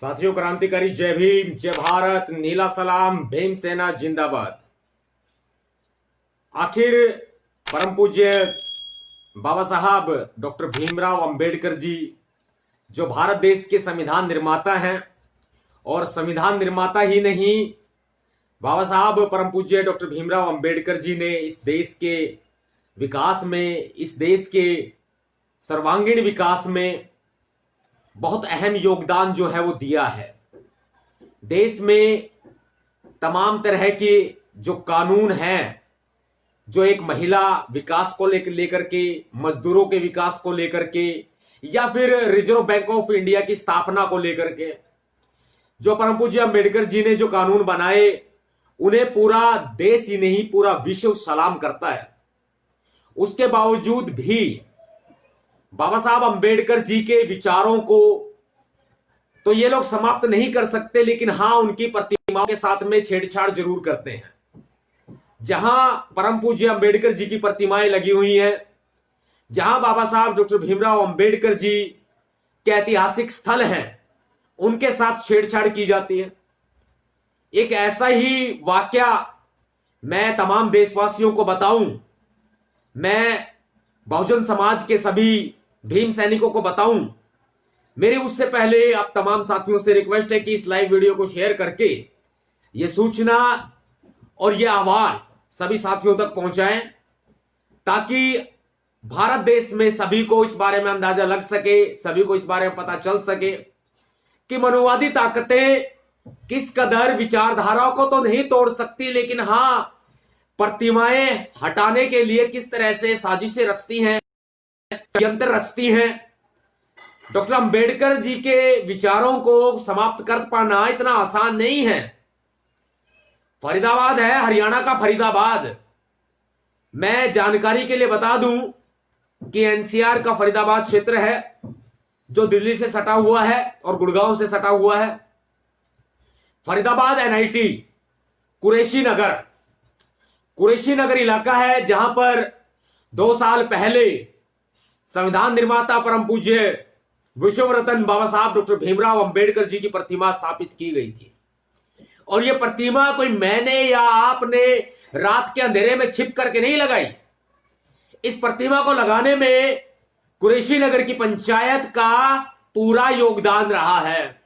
साथियों, क्रांतिकारी जय भीम, जय भारत, नीला सलाम, भीमसेना जिंदाबाद। आखिर परम पूज्य बाबा साहब डॉक्टर भीमराव अंबेडकर जी, जो भारत देश के संविधान निर्माता हैं, और संविधान निर्माता ही नहीं, बाबा साहब परम पूज्य डॉक्टर भीमराव अंबेडकर जी ने इस देश के विकास में, इस देश के सर्वांगीण विकास में बहुत अहम योगदान जो है वो दिया है। देश में तमाम तरह के जो कानून हैं, जो एक महिला विकास को लेकर के, मजदूरों के विकास को लेकर के, या फिर रिजर्व बैंक ऑफ इंडिया की स्थापना को लेकर के, जो परम पूज्य अंबेडकर जी ने जो कानून बनाए, उन्हें पूरा देश ही नहीं पूरा विश्व सलाम करता है। उसके बावजूद भी बाबा साहब अंबेडकर जी के विचारों को तो ये लोग समाप्त नहीं कर सकते, लेकिन हां, उनकी प्रतिमाओं के साथ में छेड़छाड़ जरूर करते हैं। जहां परम पूज्य अंबेडकर जी की प्रतिमाएं लगी हुई हैं, जहां बाबा साहब डॉक्टर भीमराव अंबेडकर जी के ऐतिहासिक स्थल हैं, उनके साथ छेड़छाड़ की जाती है। एक ऐसा ही वाकया मैं तमाम देशवासियों को बताऊं, मैं बहुजन समाज के सभी भीम सैनिकों को बताऊं। मेरी उससे पहले आप तमाम साथियों से रिक्वेस्ट है कि इस लाइव वीडियो को शेयर करके यह सूचना और यह आह्वान सभी साथियों तक पहुंचाएं, ताकि भारत देश में सभी को इस बारे में अंदाजा लग सके, सभी को इस बारे में पता चल सके कि मनुवादी ताकतें किस कदर विचारधाराओं को तो नहीं तोड़ सकती, लेकिन हां, प्रतिमाएं हटाने के लिए किस तरह से साजिशें रचती हैं, यंत्र रचती हैं। डॉक्टर अंबेडकर जी के विचारों को समाप्त कर पाना इतना आसान नहीं है। फरीदाबाद है, हरियाणा का फरीदाबाद। मैं जानकारी के लिए बता दूं कि एनसीआर का फरीदाबाद क्षेत्र है, जो दिल्ली से सटा हुआ है और गुड़गांव से सटा हुआ है। फरीदाबाद एनआईटी कुरैशी नगर इलाका है, जहां पर 2 साल पहले संविधान निर्माता परम पूज्य विश्व रत्न बाबा साहब डॉक्टर भीमराव अंबेडकर जी की प्रतिमा स्थापित की गई थी। और यह प्रतिमा कोई मैंने या आपने रात के अंधेरे में छिप करके नहीं लगाई। इस प्रतिमा को लगाने में कुरैशी नगर की पंचायत का पूरा योगदान रहा है।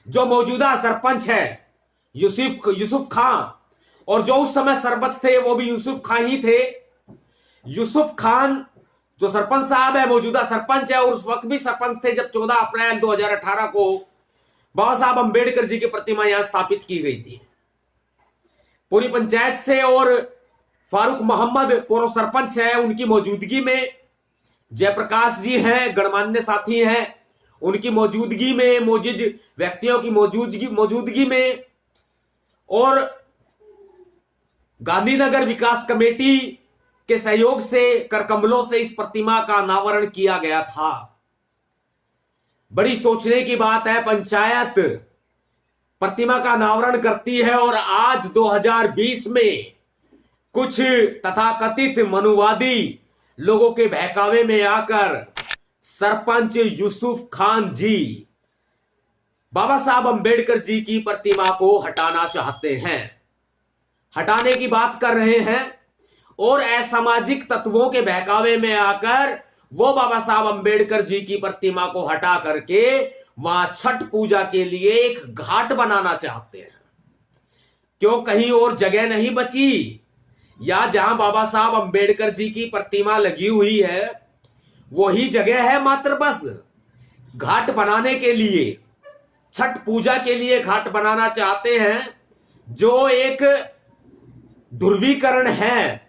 जो मौजूदा सरपंच है यूसुफ खां, और जो उस समय सरपंच थे वो भी यूसुफ खान ही थे। यूसुफ खान जो सरपंच साहब है, मौजूदा सरपंच है, और उस वक्त भी सरपंच थे जब 14 अप्रैल 2018 को बाबा साहब अंबेडकर जी की प्रतिमा यहां स्थापित की गई थी। पूरी पंचायत से, और फारूक मोहम्मद पूर्व सरपंच है, उनकी मौजूदगी में, जयप्रकाश जी हैं, गणमान्य साथी हैं, उनकी मौजूदगी में, मौजूद व्यक्तियों की मौजूदगी में, और गांधीनगर विकास कमेटी के सहयोग से करकमलों से इस प्रतिमा का अनावरण किया गया था। बड़ी सोचने की बात है, पंचायत प्रतिमा का अनावरण करती है, और आज 2020 में कुछ तथाकथित मनुवादी लोगों के बहकावे में आकर सरपंच यूसुफ खान जी बाबा साहब अंबेडकर जी की प्रतिमा को हटाना चाहते हैं, हटाने की बात कर रहे हैं, और असामाजिक तत्वों के बहकावे में आकर वो बाबा साहब अंबेडकर जी की प्रतिमा को हटा करके वहां छठ पूजा के लिए एक घाट बनाना चाहते हैं। क्यों कहीं और जगह नहीं बची? या जहां बाबा साहब अंबेडकर जी की प्रतिमा लगी हुई है वही जगह है मात्र बस घाट बनाने के लिए, छठ पूजा के लिए घाट बनाना चाहते हैं, जो एक ध्रुवीकरण है,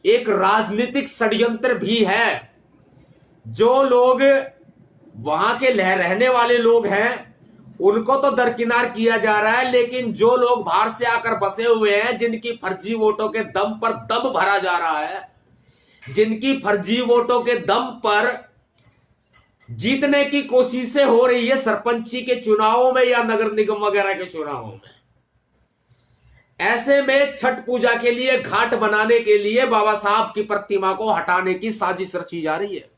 एक राजनीतिक षड्यंत्र भी है। जो लोग वहां के रहने वाले लोग हैं उनको तो दरकिनार किया जा रहा है, लेकिन जो लोग बाहर से आकर बसे हुए हैं, जिनकी फर्जी वोटों के दम पर दम भरा जा रहा है, जिनकी फर्जी वोटों के दम पर जीतने की कोशिशें हो रही है सरपंची के चुनावों में या नगर निगम वगैरह के चुनावों में, ऐसे में छठ पूजा के लिए घाट बनाने के लिए बाबा साहब की प्रतिमा को हटाने की साजिश रची जा रही है।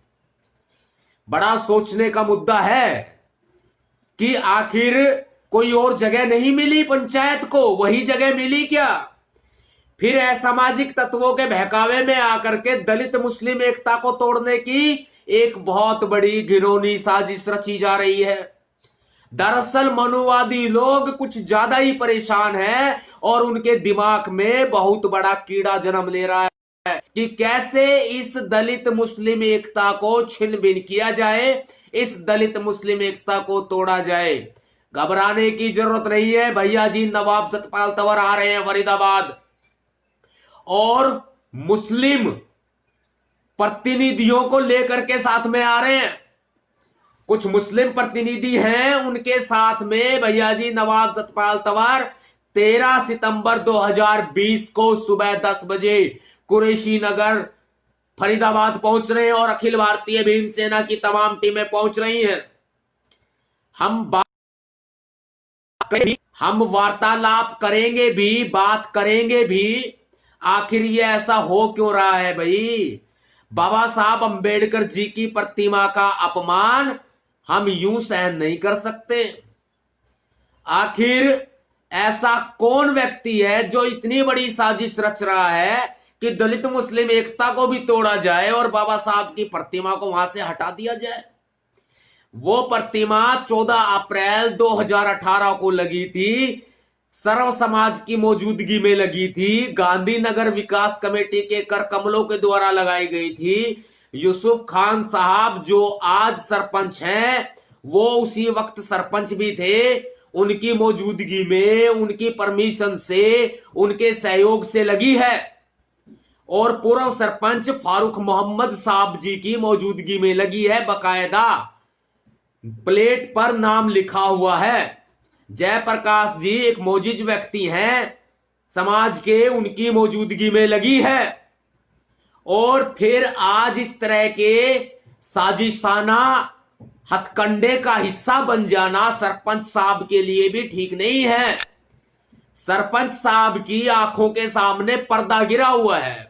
बड़ा सोचने का मुद्दा है। कि आखिर कोई और जगह नहीं मिली पंचायत को, वही जगह मिली क्या? फिर असामाजिक तत्वों के बहकावे में आकर के दलित मुस्लिम एकता को तोड़ने की एक बहुत बड़ी घिनौनी साजिश रची जा रही है। दरअसल मनुवादी लोग कुछ ज्यादा ही परेशान हैं और उनके दिमाग में बहुत बड़ा कीड़ा जन्म ले रहा है कि कैसे इस दलित मुस्लिम एकता को छिन्न भिन्न किया जाए, इस दलित मुस्लिम एकता को तोड़ा जाए। घबराने की जरूरत नहीं है भैया जी, नवाब सतपाल तंवर आ रहे हैं फरीदाबाद और मुस्लिम प्रतिनिधियों को लेकर के साथ में आ रहे हैं। कुछ मुस्लिम प्रतिनिधि हैं, उनके साथ में भैया जी नवाब सतपाल तंवर 13 सितंबर 2020 को सुबह 10 बजे कुरैशी नगर फरीदाबाद पहुंच रहे हैं और अखिल भारतीय भीम सेना की तमाम टीमें पहुंच रही हैं। हम वार्तालाप करेंगे भी, बात करेंगे भी। आखिर ये ऐसा हो क्यों रहा है भाई? बाबा साहब अंबेडकर जी की प्रतिमा का अपमान हम यूं सहन नहीं कर सकते। आखिर ऐसा कौन व्यक्ति है जो इतनी बड़ी साजिश रच रहा है कि दलित मुस्लिम एकता को भी तोड़ा जाए और बाबा साहब की प्रतिमा को वहां से हटा दिया जाए? वो प्रतिमा 14 अप्रैल 2018 को लगी थी, सर्व समाज की मौजूदगी में लगी थी, गांधीनगर विकास कमेटी के कर कमलों के द्वारा लगाई गई थी। यूसुफ खान साहब जो आज सरपंच हैं, वो उसी वक्त सरपंच भी थे। उनकी मौजूदगी में, उनकी परमिशन से, उनके सहयोग से लगी है और पूर्व सरपंच फारूक मोहम्मद साहब जी की मौजूदगी में लगी है। बकायदा प्लेट पर नाम लिखा हुआ है। जयप्रकाश जी एक मोजिज व्यक्ति हैं समाज के, उनकी मौजूदगी में लगी है। और फिर आज इस तरह के साजिशाना हथकंडे का हिस्सा बन जाना सरपंच साहब के लिए भी ठीक नहीं है। सरपंच साहब की आंखों के सामने पर्दा गिरा हुआ है।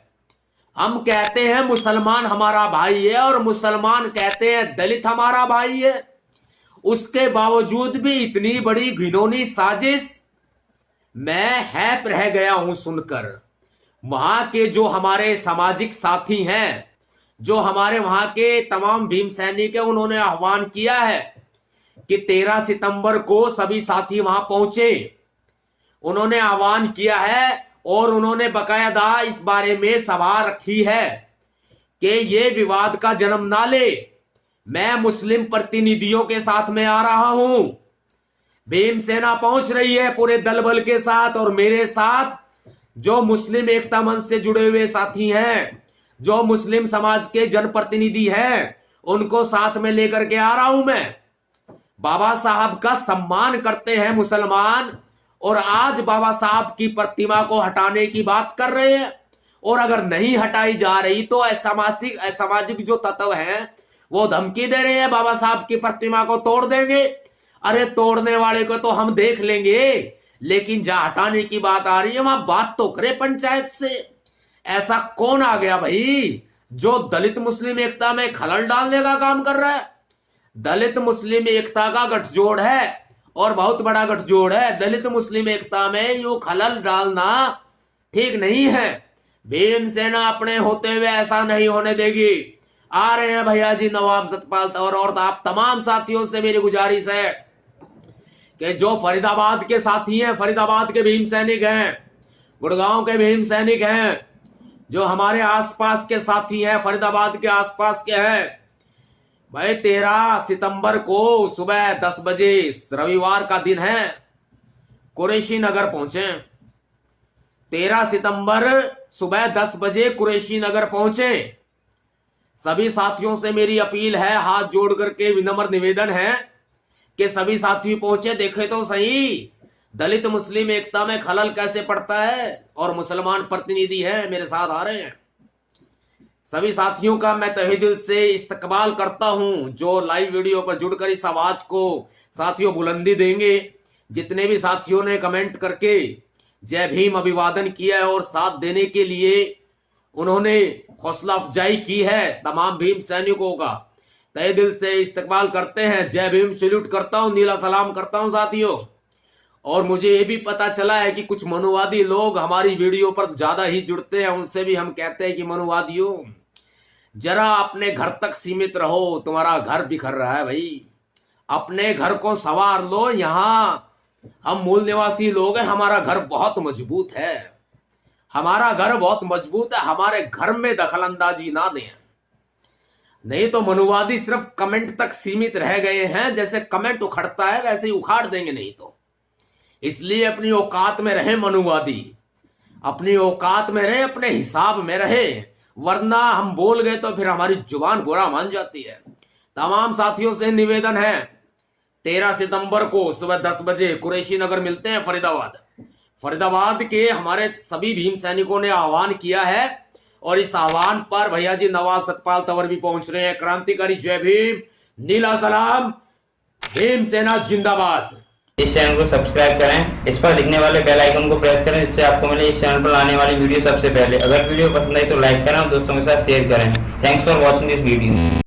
हम कहते हैं मुसलमान हमारा भाई है और मुसलमान कहते हैं दलित हमारा भाई है, उसके बावजूद भी इतनी बड़ी घिनौनी साजिश। मैं हैप रह गया हूं सुनकर। वहां के जो हमारे सामाजिक साथी हैं, जो हमारे वहां के तमाम भीम सैनिक है, उन्होंने आह्वान किया है कि 13 सितंबर को सभी साथी वहां पहुंचे। उन्होंने आह्वान किया है और उन्होंने बकायदा इस बारे में सभा रखी है कि ये विवाद का जन्म ना ले। मैं मुस्लिम प्रतिनिधियों के साथ में आ रहा हूं, भीम सेना पहुंच रही है पूरे दल बल के साथ, और मेरे साथ जो मुस्लिम एकता मंच से जुड़े हुए साथी हैं, जो मुस्लिम समाज के जनप्रतिनिधि हैं, उनको साथ में लेकर के आ रहा हूं मैं। बाबा साहब का सम्मान करते हैं मुसलमान, और आज बाबा साहब की प्रतिमा को हटाने की बात कर रहे हैं। और अगर नहीं हटाई जा रही तो असामाजिक जो तत्व हैं वो धमकी दे रहे हैं, बाबा साहब की प्रतिमा को तोड़ देंगे। अरे तोड़ने वाले को तो हम देख लेंगे, लेकिन जहां हटाने की बात आ रही है वहां बात तो करे पंचायत से। ऐसा कौन आ गया भाई जो दलित मुस्लिम एकता में खलल डालने का काम कर रहा है? दलित मुस्लिम एकता का गठजोड़ है और बहुत बड़ा गठजोड़ है। दलित मुस्लिम एकता में यूं खलल डालना ठीक नहीं है। भीम सेना अपने होते हुए ऐसा नहीं होने देगी। आ रहे हैं भैया जी नवाब सतपाल तंवर, और आप तमाम साथियों से मेरी गुजारिश है कि जो फरीदाबाद के साथी हैं, फरीदाबाद के भीम सैनिक हैं, गुड़गांव के भीम सैनिक हैं, जो हमारे आसपास के साथी हैं, फरीदाबाद के आसपास के हैं, भाई 13 सितंबर को सुबह 10 बजे रविवार का दिन है, कुरैशी नगर पहुंचे। 13 सितंबर सुबह 10 बजे कुरैशी नगर पहुंचे। सभी साथियों से मेरी अपील है, हाथ जोड़ करके विनम्र निवेदन है कि सभी साथी पहुंचे, देखे तो सही दलित मुस्लिम एकता में खलल कैसे पड़ता है। और मुसलमान प्रतिनिधि हैं मेरे साथ आ रहे हैं। सभी साथियों का मैं तहे दिल से इस्तकबाल करता हूं जो लाइव वीडियो पर जुड़कर इस आवाज को साथियों बुलंदी देंगे। जितने भी साथियों ने कमेंट करके जय भीम अभिवादन किया है और साथ देने के लिए उन्होंने हौसला अफजाई की है तमाम भीम सैनिकों का, तहे दिल से इस्तकबाल करते हैं। जय भीम, सैल्यूट करता हूं, नीला सलाम करता हूं साथियों। और मुझे ये भी पता चला है कि कुछ मनुवादी लोग हमारी वीडियो पर ज्यादा ही जुड़ते हैं। उनसे भी हम कहते हैं कि मनुवादियों, जरा अपने घर तक सीमित रहो, तुम्हारा घर बिखर रहा है भाई। अपने घर को संवार लो। यहां हम मूल निवासी लोग हैं, हमारा घर बहुत मजबूत है, हमारा घर बहुत मजबूत है। हमारे घर में दखल अंदाजी ना दें, नहीं तो मनुवादी सिर्फ कमेंट तक सीमित रह गए हैं। जैसे कमेंट उखड़ता है वैसे ही उखाड़ देंगे नहीं तो। इसलिए अपनी औकात में रहे मनुवादी, अपनी औकात में रहे, अपने हिसाब में रहे, वरना हम बोल गए तो फिर हमारी जुबान बुरा मान जाती है। तमाम साथियों से निवेदन है, 13 सितंबर को सुबह 10 बजे कुरैशी नगर मिलते हैं फरीदाबाद के हमारे सभी भीम सैनिकों ने आह्वान किया है। और इस आह्वान पर भैया जी नवाब सतपाल तंवर भी पहुंच रहे हैं। क्रांतिकारी जय भीम, नीला सलाम, भीम सेना जिंदाबाद। इस चैनल को सब्सक्राइब करें, इस पर दिखने वाले बेल आइकन को प्रेस करें, जिससे आपको मिले इस चैनल पर आने वाली वीडियो सबसे पहले। अगर वीडियो पसंद आई तो लाइक करें और दोस्तों के साथ शेयर करें। Thanks for watching this video.